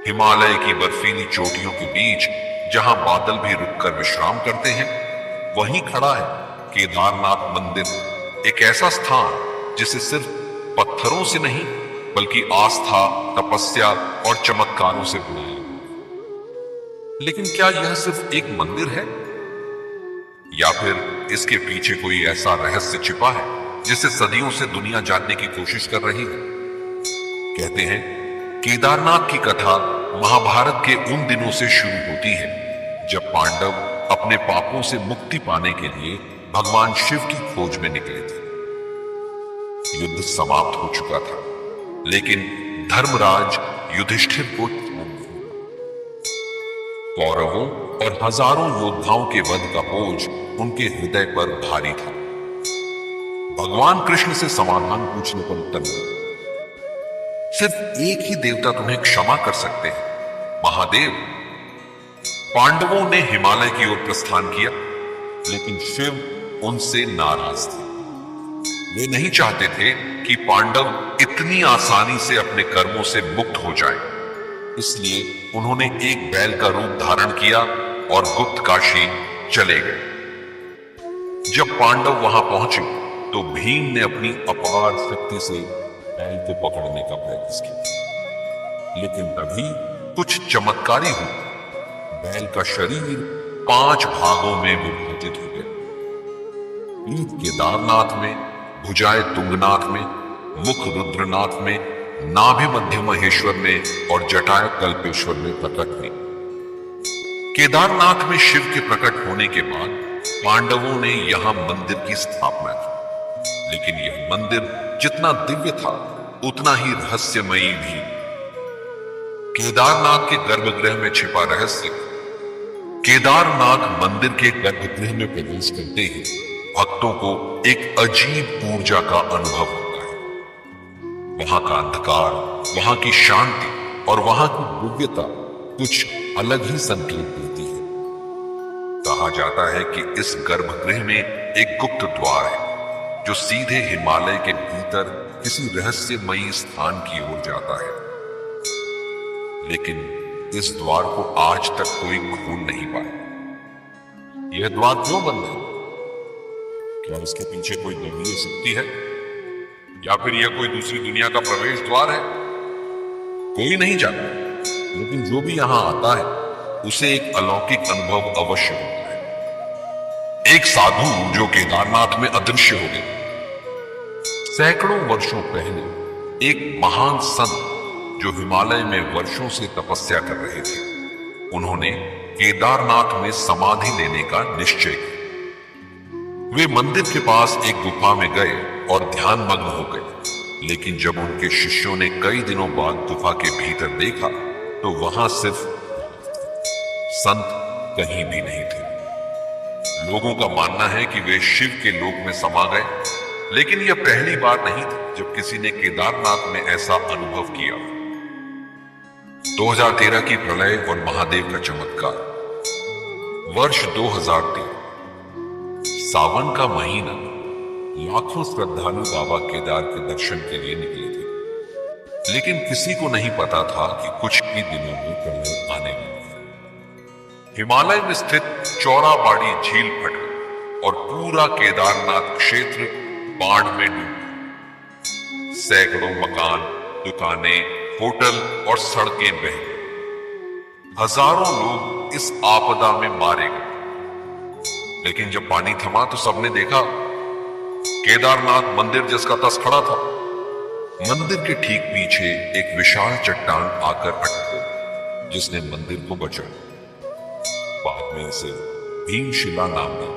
हिमालय की बर्फीली चोटियों के बीच जहां बादल भी रुककर विश्राम करते हैं, वहीं खड़ा है केदारनाथ मंदिर। एक ऐसा स्थान जिसे सिर्फ पत्थरों से नहीं बल्कि आस्था, तपस्या और चमत्कारों से बनाया गया। लेकिन क्या यह सिर्फ एक मंदिर है या फिर इसके पीछे कोई ऐसा रहस्य छिपा है जिसे सदियों से दुनिया जानने की कोशिश कर रही है? कहते हैं केदारनाथ की कथा महाभारत के उन दिनों से शुरू होती है जब पांडव अपने पापों से मुक्ति पाने के लिए भगवान शिव की खोज में निकले थे। युद्ध समाप्त हो चुका था, लेकिन धर्मराज युधिष्ठिर को कौरवों और हजारों योद्धाओं के वध का बोझ उनके हृदय पर भारी था। भगवान कृष्ण से समाधान पूछने पर उत्तर मिला, सिर्फ एक ही देवता तुम्हें क्षमा कर सकते हैं, महादेव। पांडवों ने हिमालय की ओर प्रस्थान किया, लेकिन शिव उनसे नाराज थे। वे नहीं चाहते थे कि पांडव इतनी आसानी से अपने कर्मों से मुक्त हो जाएं। इसलिए उन्होंने एक बैल का रूप धारण किया और गुप्त काशी चले गए। जब पांडव वहां पहुंचे तो भीम ने अपनी अपार शक्ति से बैल को पकड़ने का प्रयास किया, लेकिन तभी कुछ चमत्कारी हुआ। बैल का शरीर 5 भागों में विभाजित हो गया। पीठ केदारनाथ में, भुजाएं तुंगनाथ में, मुख रुद्रनाथ में, नाभि मध्य महेश्वर में और जटायु कल्पेश्वर में प्रकट हुई। केदारनाथ में शिव के प्रकट होने के बाद पांडवों ने यहां मंदिर की स्थापना की, लेकिन यह मंदिर जितना दिव्य था उतना ही रहस्यमयी भी। केदारनाथ के गर्भगृह में छिपा रहस्य। केदारनाथ मंदिर के गर्भगृह में प्रवेश करते ही भक्तों को एक अजीब ऊर्जा का अनुभव होता है। वहां का अंधकार, वहां की शांति और वहां की दिव्यता कुछ अलग ही संकेत देती है। कहा जाता है कि इस गर्भगृह में एक गुप्त द्वार है जो सीधे हिमालय के भीतर किसी रहस्यमयी स्थान की ओर जाता है, लेकिन इस द्वार को आज तक कोई खोल नहीं पाया। यह द्वार क्यों बंद है? क्या इसके पीछे कोई गंभीर शक्ति है या फिर यह कोई दूसरी दुनिया का प्रवेश द्वार है? कोई नहीं जानता, लेकिन जो भी यहां आता है उसे एक अलौकिक अनुभव अवश्य होता है। एक साधु जो केदारनाथ में अदृश्य हो गए। सैकड़ों वर्षों पहले एक महान संत जो हिमालय में वर्षों से तपस्या कर रहे थे, उन्होंने केदारनाथ में समाधि लेने का निश्चय किया। वे मंदिर के पास एक गुफा में गए और ध्यान मग्न हो गए, लेकिन जब उनके शिष्यों ने कई दिनों बाद गुफा के भीतर देखा तो वहां सिर्फ संत कहीं भी नहीं थे। लोगों का मानना है कि वे शिव के लोक में समा गए, लेकिन यह पहली बार नहीं थी जब किसी ने केदारनाथ में ऐसा अनुभव किया। 2013 की प्रलय और महादेव का चमत्कार। वर्ष 2013, सावन का महीना। लाखों श्रद्धालु बाबा केदार के दर्शन के लिए निकले थे, लेकिन किसी को नहीं पता था कि कुछ ही दिनों में प्रलय आने वाली है। हिमालय में स्थित चौराबाड़ी झील फट गई और पूरा केदारनाथ क्षेत्र बाढ़ में डूब गया। सैकड़ों मकान, दुकानें, होटल और सड़कें बह गई। हजारों लोग इस आपदा में मारे गए। लेकिन जब पानी थमा तो सबने देखा केदारनाथ मंदिर जिसका तस खड़ा था। मंदिर के ठीक पीछे एक विशाल चट्टान आकर अटक गई, जिसने मंदिर को बचाया। बाद में इसे भीमशिला नाम दिया।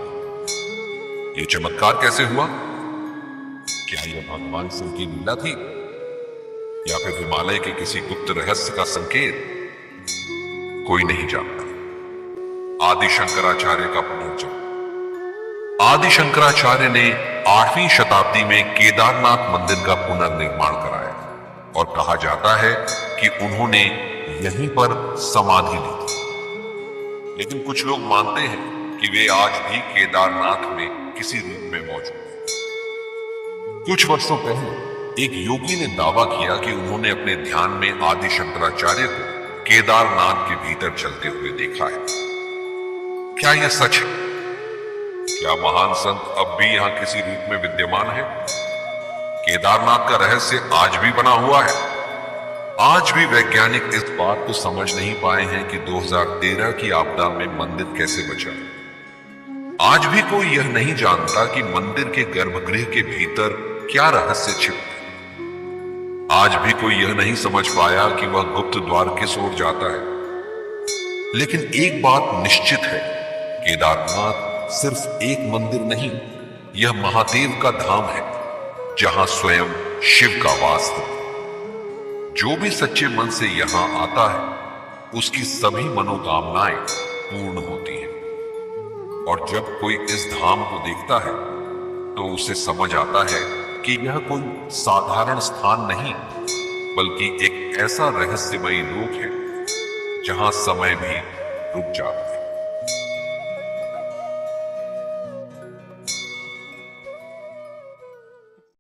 यह चमत्कार कैसे हुआ? क्या यह भगवान शिव की लीला थी या फिर हिमालय के किसी गुप्त रहस्य का संकेत? कोई नहीं जानता। आदि शंकराचार्य का पुनर्जन्म। आदि शंकराचार्य ने 8वीं शताब्दी में केदारनाथ मंदिर का पुनर्निर्माण कराया और कहा जाता है कि उन्होंने यहीं पर समाधि ली थी। लेकिन कुछ लोग मानते हैं कि वे आज भी केदारनाथ में किसी रूप में मौजूद हैं। कुछ वर्षों पहले एक योगी ने दावा किया कि उन्होंने अपने ध्यान में आदि शंकराचार्य को केदारनाथ के भीतर चलते हुए देखा है। क्या यह सच है? क्या महान संत अब भी यहां किसी रूप में विद्यमान है? केदारनाथ का रहस्य आज भी बना हुआ है। आज भी वैज्ञानिक इस बात को समझ नहीं पाए हैं कि 2013 की आपदा में मंदिर कैसे बचा। आज भी कोई यह नहीं जानता कि मंदिर के गर्भगृह के भीतर क्या रहस्य छिपा है। आज भी कोई यह नहीं समझ पाया कि वह गुप्त द्वार किस ओर जाता है। लेकिन एक बात निश्चित है, केदारनाथ सिर्फ एक मंदिर नहीं, यह महादेव का धाम है, जहां स्वयं शिव का वास है। जो भी सच्चे मन से यहां आता है, उसकी सभी मनोकामनाएं पूर्ण होती हैं। और जब कोई इस धाम को देखता है, तो उसे समझ आता है कि यह कोई साधारण स्थान नहीं, बल्कि एक ऐसा रहस्यमयी लोक है, जहां समय भी रुक जाता है।